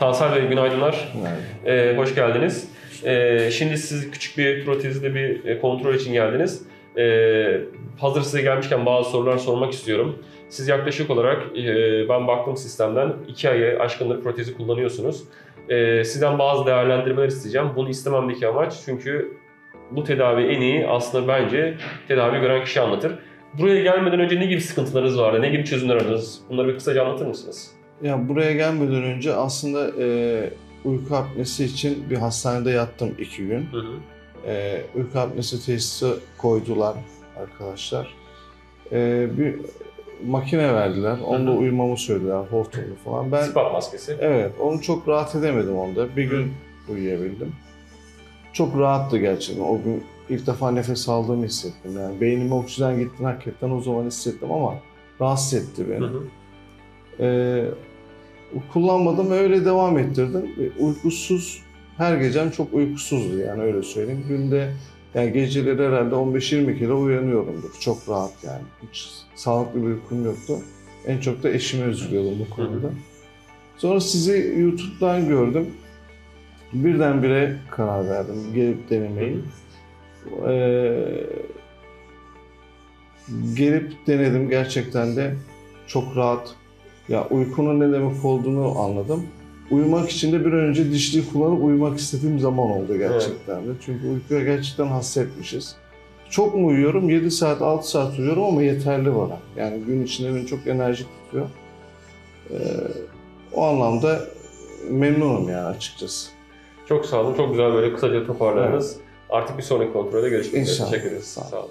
Tansel Bey günaydınlar. Evet. Hoş geldiniz. Şimdi siz küçük bir protezde bir kontrol için geldiniz. Hazır size gelmişken bazı sorular sormak istiyorum. Siz yaklaşık olarak, ben baktım sistemden, 2 aya aşkındır protezi kullanıyorsunuz. Sizden bazı değerlendirmeler isteyeceğim. Bunu istememdeki amaç, çünkü bu tedavi en iyi aslında bence tedavi gören kişi anlatır. Buraya gelmeden önce ne gibi sıkıntılarınız vardı, ne gibi çözümler aradınız? Bunları bir kısaca anlatır mısınız? Ya buraya gelmeden önce aslında uyku apnesi için bir hastanede yattım 2 gün. Hı hı. Uyku apnesi teşhisi koydular arkadaşlar. Bir makine verdiler. Onda uyumamı söylediler, hortumlu falan. Ben CPAP maskesi. evet, onu çok rahat edemedim onda. Bir gün uyuyabildim. Çok rahattı gerçekten. O gün ilk defa nefes aldığımı hissettim. Yani beynime oksijen gittiğini hakikaten o zaman hissettim ama rahatsız etti beni. Hı hı. Kullanmadım ve öyle devam ettirdim. Uykusuz, her gecem çok uykusuzdu yani, öyle söyleyeyim. Günde yani geceleri herhalde 15-20 kere uyanıyorumdur. Çok rahat yani. Hiç sağlıklı bir uykum yoktu. En çok da eşime üzülüyordum bu konuda. Sonra sizi YouTube'dan gördüm. Birdenbire karar verdim gelip denemeyi. Gelip denedim, gerçekten de çok rahat. Ya uykunun ne demek olduğunu anladım. Uyumak için de bir an önce dişliği kullanıp uyumak istediğim zaman oldu gerçekten de. Çünkü uykuya gerçekten hasretmişiz. Çok mu uyuyorum? 7 saat, 6 saat uyuyorum ama yeterli bana. Yani gün içinde beni çok enerjik tutuyor. O anlamda memnunum yani açıkçası. Çok sağ olun. Çok güzel böyle kısaca toparladınız. Evet. Artık bir sonraki kontrolde görüşmek üzere. İnşallah. Teşekkür ederiz. Sağ olun. Sağ olun.